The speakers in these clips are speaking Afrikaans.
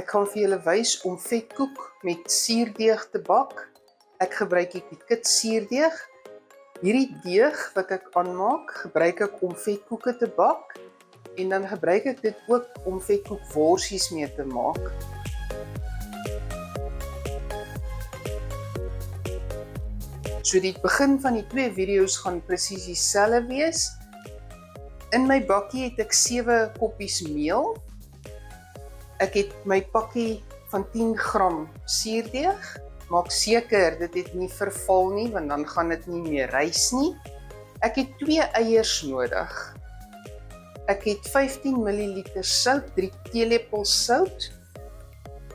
Ek gaan vir julle wys om vetkoek met suurdeeg te bak. Ek gebruik die kit suurdeeg. Hierdie deeg wat ek aanmaak, gebruik ek om vetkoeke te bak en dan gebruik ek dit ook om vetkoekworsies mee te maak. So die begin van die twee video's gaan presies dieselfde wees. In my bakkie het ek 7 koppies meel. Ek het my pakkie van 10 gram suurdeeg. Maak seker dit het nie verval nie, want dan gaan dit nie meer rys nie. Ek het 2 eiers nodig. Ek het 15 ml sout, 3 teelepels sout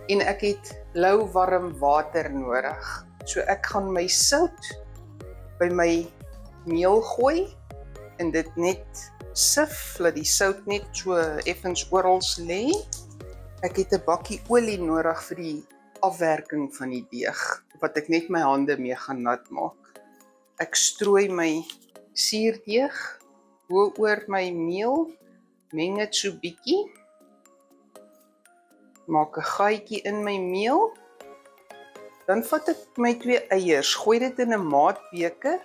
en ek het lauwarm water nodig. So ek gaan my sout by my meel gooi en dit net sif, laat die sout net so effens oral lê. Ek het 'n bakkie olie nodig vir die afwerking van die deeg, wat ek net my hande mee gaan nat maak. Ek strooi my suurdeeg oor my meel, meng dit so bietjie, maak 'n gaatjie in my meel, dan vat ek my 2 eiers, gooi dit in 'n maatbeker,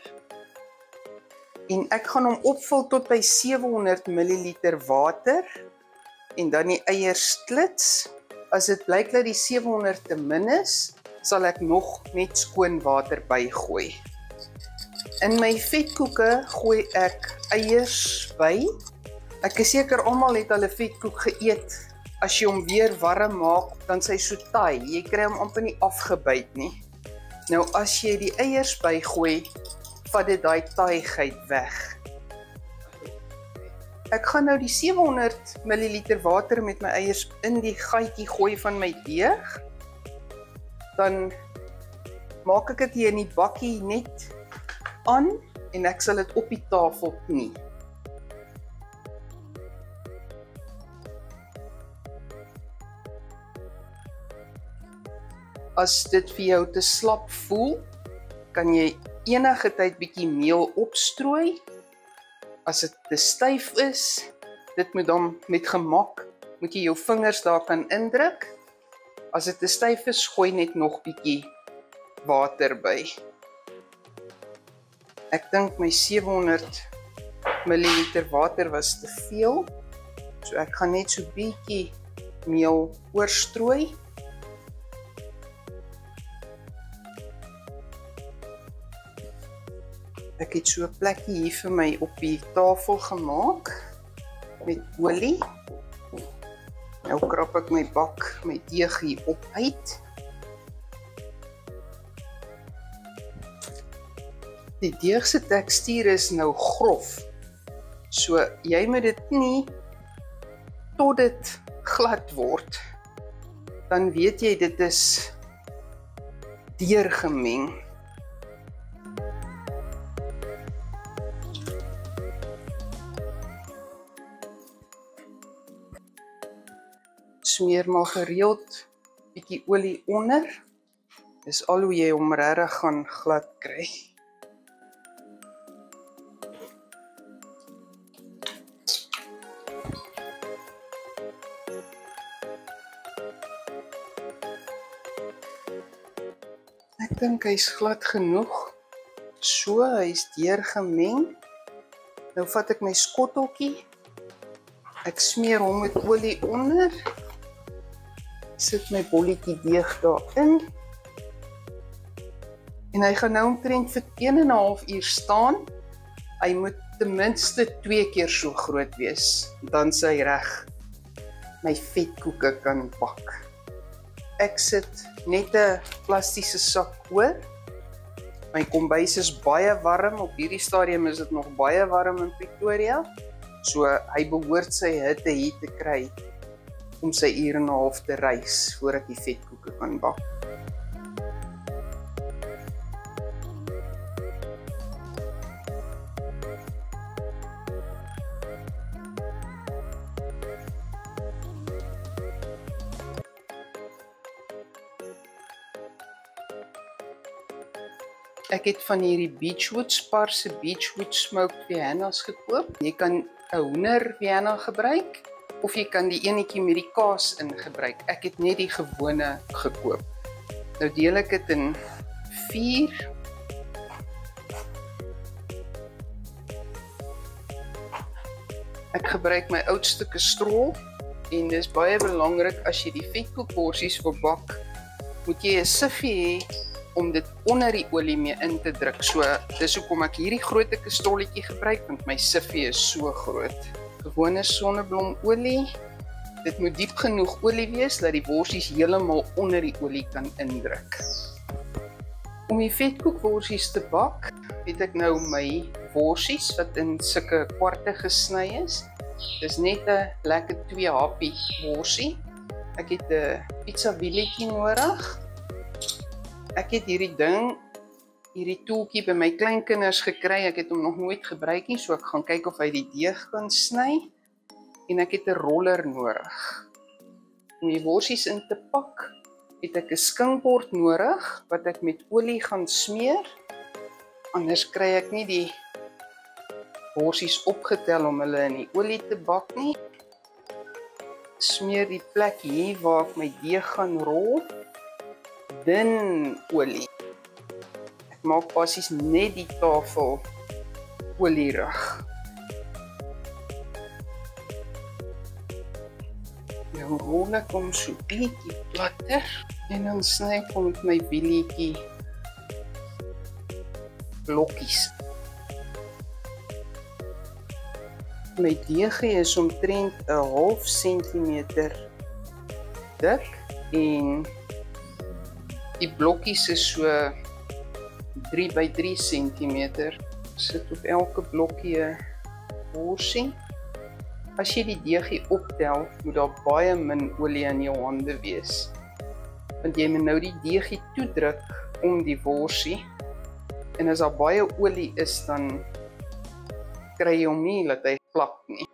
en ek gaan hom opvul tot by 700 ml water, en dan die eiers splits. As dit blyk dat die 700 te min is, sal ek nog net skoon water bygooi. In my vetkoeke gooi ek eiers by. Ek is seker almal het al 'n vetkoek geëet. As jy hom weer warm maak, dan sy so taai. Jy kry hom amper nie afgebyt nie. Nou as jy die eiers bygooi, vat dit daai taaiigheid weg. Ek gaan nou die 700 ml water met my eiers in die gaatjie gooi van my deeg. Dan maak ek dit hier in die bakkie net aan en ek sal dit op die tafel knie. As dit vir jou te slap voel, kan jy enige tyd bietjie meel opstrooi. As dit te styf is, dit moet dan met gemak, moet jy jou vingers daar kan indruk. As dit te styf is, gooi net nog bietjie water by. Ek dink my 700 ml water was te veel, so ek gaan net so bietjie meel oorstrooi. Ek het so 'n plekkie hier vir my op die tafel gemaak met olie. Nou krap ek my bak, my deeg hier op uit. Die deeg se tekstuur is nou grof. So jy moet dit nie tot dit glad word. Dan weet jy dit is deurgemeng. Smeer maar gereeld bietjie olie onder. Dis al hoe jy hom regtig gaan glad kry. Ek dink hy's glad genoeg. So, hy's deurgemeng. Nou vat ek my skotteltjie. Ek smeer hom met olie onder. Sit my bolletjie deeg daarin. En hy gaan nou omtrent vir 1,5 uur staan. Hy moet ten minste 2 keer so groot wees. Dan is hy reg my vetkoeke kan bak. Ek sit net 'n plastiese sak oor. My kombuis is baie warm. Op hierdie stadium is dit nog baie warm in Pretoria. So hy behoort sy hitte hier te kry om sy 1,5 te rys voor ek die vetkoeke kan bak. Ek het van hierdie Beechwood Spar se Beechwood Smoked Vienna's gekoop. Jy kan 'n hoender Vienna gebruik of jy kan die enetjie met die kaas in gebruik. Ek het net die gewone gekoop. Nou deel ek dit in 4. Ek gebruik my oudste kastrol en dis baie belangrik as jy die vetkoekworsies wil bak, moet jy 'n siffie hê om dit onder die olie mee in te druk. So dis hoekom ek hierdie groot kastrolletjie gebruik, want my siffie is so groot. Gewone sonneblomolie. Dit moet diep genoeg olie wees dat die worsies heeltemal onder die olie kan indruk. Om die vetkoekworsies te bak, het ek nou my worsies wat in sulke kwarte gesny is. Dis net 'n lekker 2 happie worsie. Ek het 'n pizza wieletjie nodig. Ek het hierdie toeltjie by my kleinkinders gekry. Ek het hom nog nooit gebruik nie, so ek gaan kyk of hy die deeg kan sny. En ek het 'n roller nodig. Om die worsies in te pak, het ek 'n skinkbord nodig wat ek met olie gaan smeer. Anders kry ek nie die worsies opgetel om hulle in die olie te bak nie. Smeer die plek hier waar ek my deeg gaan rol. Dun olie. Ek maak basies net die tafel olierig. Dan rol ek hom so bietjie platter en dan sny ek hom met my wielietjie blokkies. My deegie is omtrent 1/2 centimeter dik en die blokkies is so 3 by 3 centimeter. Sit op elke blokkie 'n worsie. As jy die deegie optel, moet daar baie min olie in jou hande wees. Want jy moet nou die deegie toedruk om die worsie. En as daar baie olie is, dan kry jy hom nie dat hy plak nie.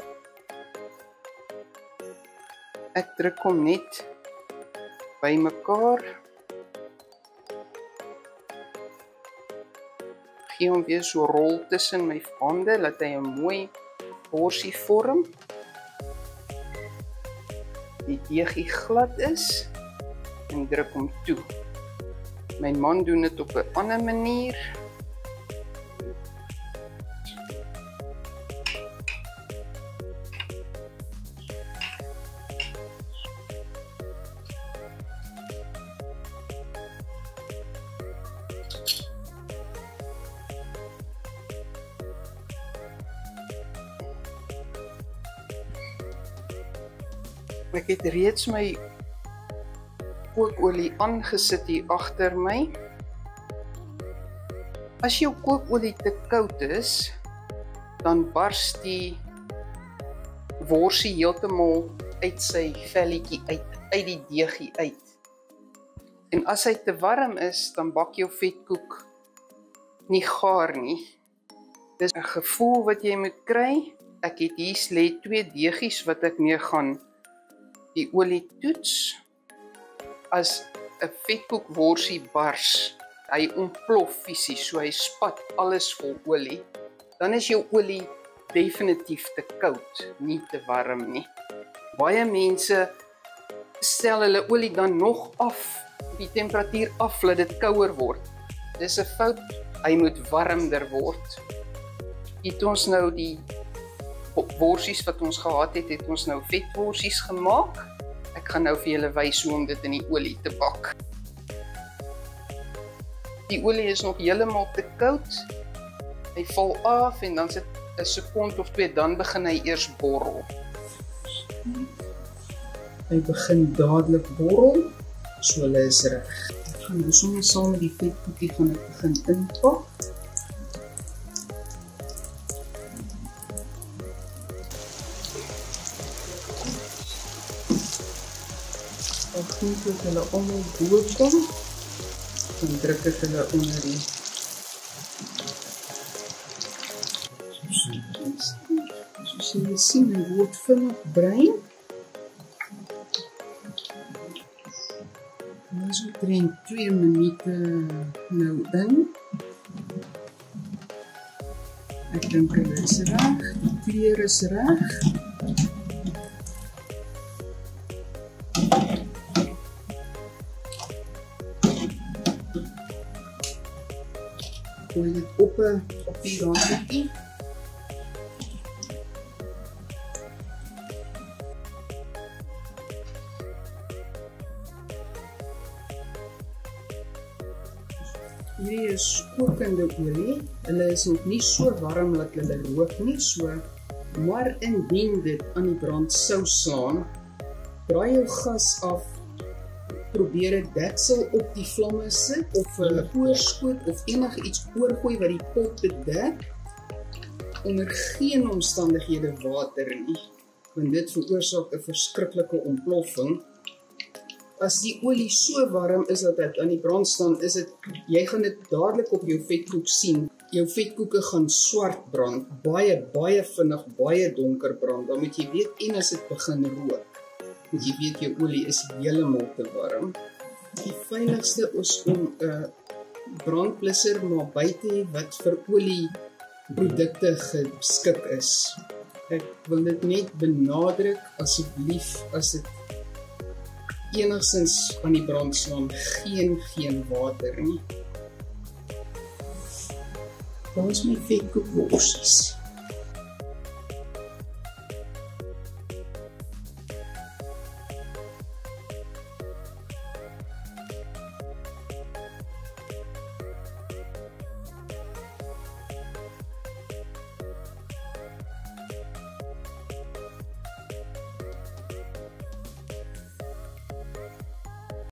Ek druk hom net by mekaar. Gee hom weer so rol tussen my hande, laat hy 'n mooi worsie vorm. Die deegie glad is en druk hom toe. My man doen dit op 'n ander manier. Ek het reeds my kookolie aangesit hier agter my. As jou kookolie te koud is, dan bars die worsie heeltemal uit sy velletjie uit die deegie uit. En as hy te warm is, dan bak jou vetkoek nie gaar nie. Dis 'n gevoel wat jy moet kry. Ek het hier lê 2 deegies wat ek mee gaan die olie toets. As 'n vetkoekworsie bars, hy ontplof fisies, so hy spat alles vol olie, dan is jou olie definitief te koud, nie te warm nie. Baie mense stel hulle olie dan nog af, die temperatuur af, laat dit kouer word. Dis 'n fout, hy moet warmer word. Het ons nou die worsies wat ons gehad het ons nou vetworsies gemaak. Ek gaan nou vir julle wys hoe om dit in die olie te bak. Die olie is nog heeltemal te koud. Hy val af en dan sit 'n sekond of 2, dan begin hy eers borrel. Hy begin dadelik borrel, so hulle is reg. Ek gaan nou sommer saam met die vetkoekie gaan ek begin inpak. Ek goed hulle almal bokom, dan druk ek hulle onder die soos jy sien, hy word vinnig bruin. En so omtrent 2 minute nou in. Ek dink hulle is reg, die kleur is reg. gooi dit op die randjie. Hierdie is kokende olie. Hulle is nog nie so warm dat hulle rook nie, maar indien dit aan die brand sou slaan, draai jou gas af, probeer 'n deksel op die vlamme sit of 'n oorskoot of enige iets oorgooi wat die pot bedek. Onder geen omstandighede water nie, want dit veroorsaak 'n verskriklike ontploffing. As die olie so warm is dat dit aan die brand staan, jy gaan dit dadelik op jou vetkoek sien. Jou vetkoeke gaan swart brand, baie vinnig, baie donker brand. Dan moet jy weet, en as dit begin rook, moet jy weet jou olie is heeltemal te warm. Die veiligste is om 'n brandblusser maar buite hê wat vir olieprodukte geskik is. Ek wil dit net benadruk, asseblief, as dit enigstens aan die brand slaan, geen water nie. Daar is my vetkoekworsies.